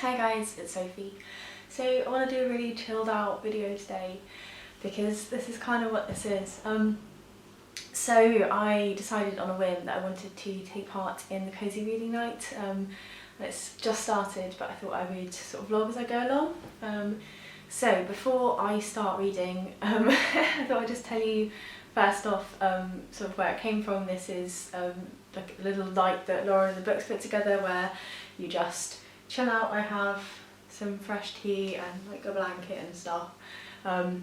Hi guys, it's Sophie. So I want to do a really chilled out video today because this is kind of what this is. So I decided on a whim that I wanted to take part in the Cosy reading night. It's just started, but I thought I would sort of vlog as I go along. So before I start reading, I thought I'd just tell you first off sort of where it came from. This is like a little night that Laura and the books put together where you just chill out. I have some fresh tea and like a blanket and stuff, my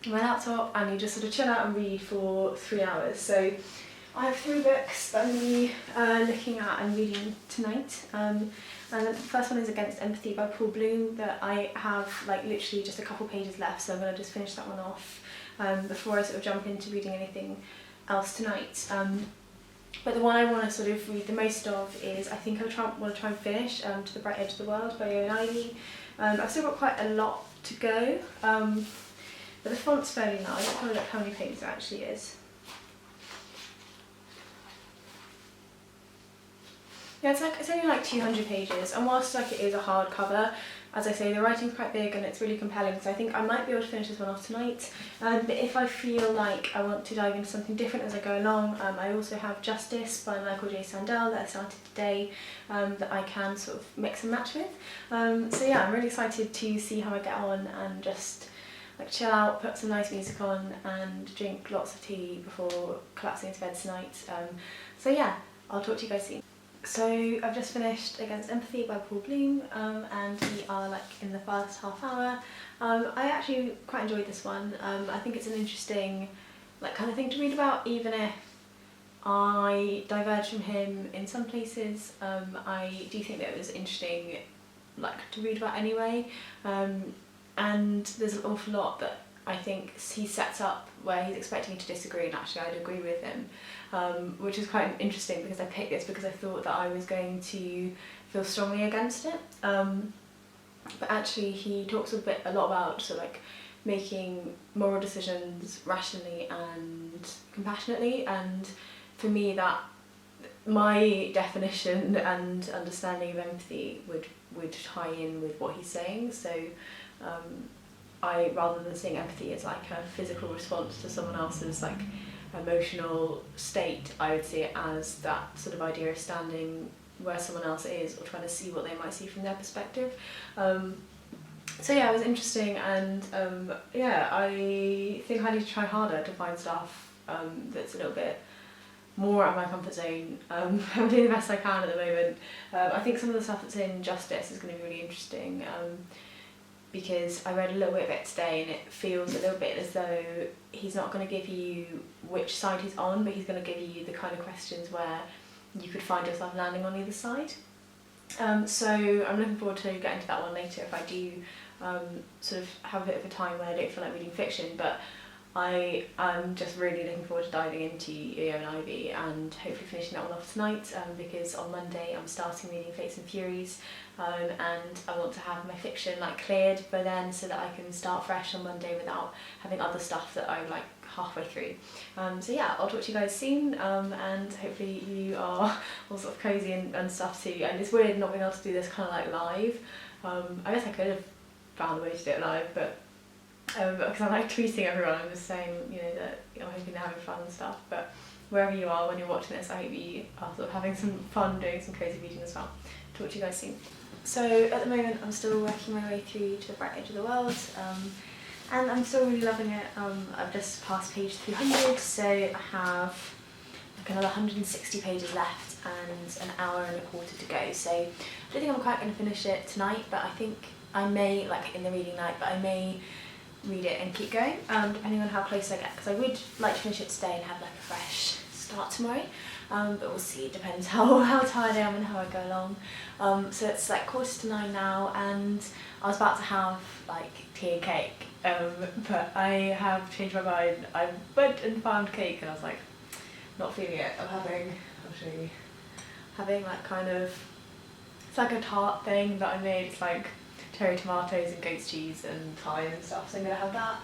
laptop, and you just sort of chill out and read for 3 hours. So I have 3 books that I'm going to be looking at and reading tonight. And the first one is Against Empathy by Paul Bloom, that I have like literally just a couple pages left, so I'm going to just finish that one off before I sort of jump into reading anything else tonight. But the one I want to sort of read the most of is, I think I want to try and finish To the Bright Edge of the World by Eowyn and Ivey. I've still got quite a lot to go, but the font's fairly large. Let's have a look how many pages it actually is. Yeah, it's only like 200 pages, and whilst like it is a hardcover, as I say, the writing's quite big and it's really compelling, so I think I might be able to finish this one off tonight. But if I feel like I want to dive into something different as I go along, I also have Justice by Micheal Sandel that I started today, that I can sort of mix and match with. So yeah, I'm really excited to see how I get on and just like chill out, put some nice music on and drink lots of tea before collapsing into bed tonight. So yeah, I'll talk to you guys soon. So I've just finished Against Empathy by Paul Bloom, and we are like in the first half hour. I actually quite enjoyed this one. I think it's an interesting like kind of thing to read about, even if I diverge from him in some places. I do think that it was interesting like to read about anyway, and there's an awful lot that I think he sets up where he's expecting you to disagree, and actually I'd agree with him, which is quite interesting because I picked this because I thought that I was going to feel strongly against it. But actually he talks a lot about sort of like making moral decisions rationally and compassionately, and for me that my definition and understanding of empathy would tie in with what he's saying. So rather than seeing empathy as like a physical response to someone else's like emotional state, I would see it as that sort of idea of standing where someone else is or trying to see what they might see from their perspective. So yeah, it was interesting, and yeah, I think I need to try harder to find stuff that's a little bit more out of my comfort zone. I'm doing the best I can at the moment. I think some of the stuff that's in Justice is going to be really interesting, because I read a little bit of it today and it feels a little bit as though he's not going to give you which side he's on, but he's going to give you the kind of questions where you could find yourself landing on either side. So I'm looking forward to getting to that one later if I do sort of have a bit of a time where I don't feel like reading fiction, but I'm just really looking forward to diving into Eowyn and Ivey and hopefully finishing that one off tonight, because on Monday I'm starting reading Fates and Furies, and I want to have my fiction like cleared by then so that I can start fresh on Monday without having other stuff that I'm like halfway through. So yeah, I'll talk to you guys soon, and hopefully you are all sort of cosy and stuff too. And it's weird not being able to do this kind of like live. I guess I could have found a way to do it live, but because I'm like tweeting everyone, I'm just saying, you know, that I'm hoping they're having fun and stuff. But wherever you are when you're watching this, I hope you are sort of having some fun doing some crazy reading as well. Talk to you guys soon. So at the moment I'm still working my way through To the Bright Edge of the World, and I'm still really loving it. I've just passed page 300, so I have like another 160 pages left and an hour and a quarter to go. So I don't think I'm quite going to finish it tonight, but I think I may, like in the reading night, but I may read it and keep going, depending on how close I get, because I would like to finish it today and have like a fresh start tomorrow, but we'll see. It depends how tired I am and how I go along. So it's like 9:15 now, and I was about to have like tea and cake, but I have changed my mind. I went and found cake and I was like not feeling it. I'll show you, having like kind of, it's like a tart thing that I made. It's like cherry tomatoes and goat's cheese and thyme and stuff, so I'm going to have that,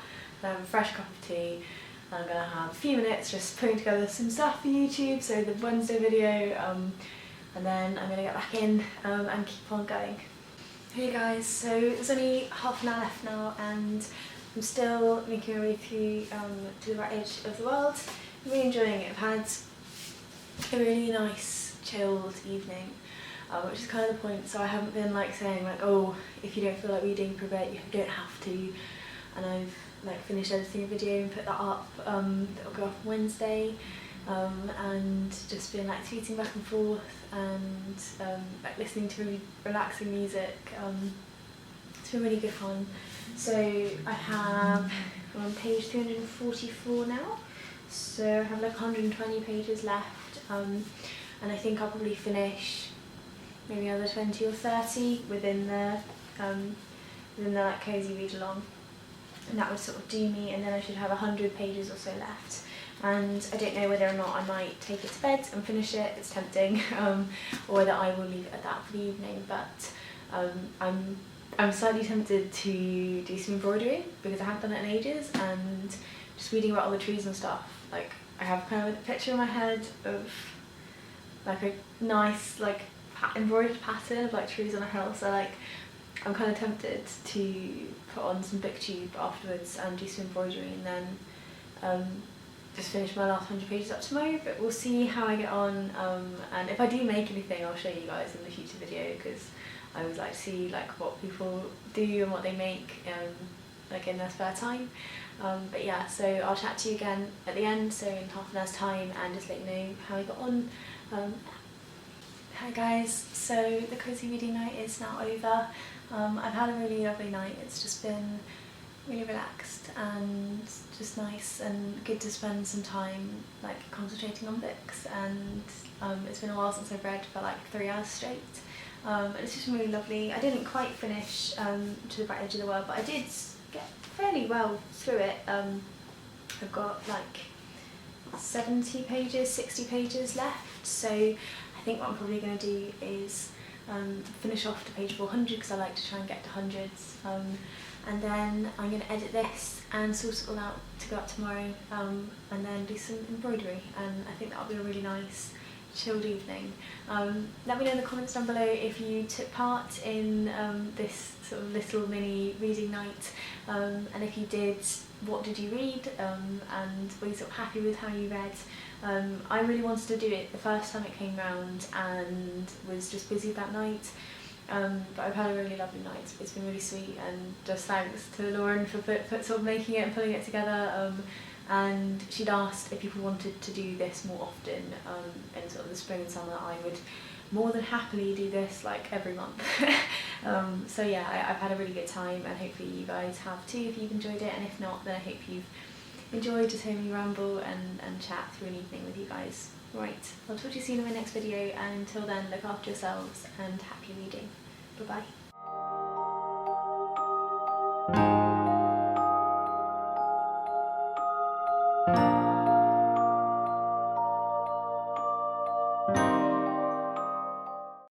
and have a fresh cup of tea, and I'm going to have a few minutes just putting together some stuff for YouTube, so the Wednesday video, and then I'm going to get back in and keep on going. Hey guys, so there's only half an hour left now and I'm still making my way through to the right edge of the world. I'm really enjoying it. I've had a really nice chilled evening, which is kind of the point, so I haven't been like saying like, oh, if you don't feel like reading for a bit, you don't have to, and I've like finished editing a video and put that up, that'll go up on Wednesday, and just been like tweeting back and forth and like listening to really relaxing music. It's been really good fun. So I'm on page 344 now, so I have like 120 pages left, and I think I'll probably finish maybe another 20 or 30 within the like cozy read along, and that would sort of do me, and then I should have 100 pages or so left. And I don't know whether or not I might take it to bed and finish it, it's tempting, or whether I will leave it at that for the evening, but I'm slightly tempted to do some embroidery because I haven't done it in ages, and just reading about all the trees and stuff, like I have kind of a picture in my head of like a nice like embroidered pattern of like trees on a hill, so like I'm kind of tempted to put on some booktube afterwards and do some embroidery, and then just finish my last 100 pages up tomorrow, but we'll see how I get on, and if I do make anything I'll show you guys in the future video, because I always like to see like what people do and what they make like in their spare time. But yeah, so I'll chat to you again at the end, so in half an hour's time, and just let you know how I got on. Hi guys, so the cozy reading night is now over. I've had a really lovely night. It's just been really relaxed and just nice and good to spend some time like concentrating on books, and it's been a while since I've read for like 3 hours straight. And it's just really lovely. I didn't quite finish to the right edge of the world, but I did get fairly well through it. I've got like 70 pages, 60 pages left, so I think what I'm probably going to do is finish off to page 400, because I like to try and get to hundreds, and then I'm going to edit this and sort it all out to go up tomorrow, and then do some embroidery, and I think that'll be a really nice chilled evening. Let me know in the comments down below if you took part in this sort of little mini reading night, and if you did, what did you read, and were you sort of happy with how you read? I really wanted to do it the first time it came round and was just busy that night, but I've had a really lovely night. It's been really sweet, and just thanks to Lauren for sort of making it and pulling it together. And she'd asked if people wanted to do this more often in sort of the spring and summer. I would more than happily do this like every month. So yeah, I've had a really good time, and hopefully you guys have too if you've enjoyed it, and if not, then I hope you've enjoyed just hearing me ramble and chat through an evening with you guys. Right, I'll talk to you soon in my next video, and until then, look after yourselves and happy reading. Bye bye.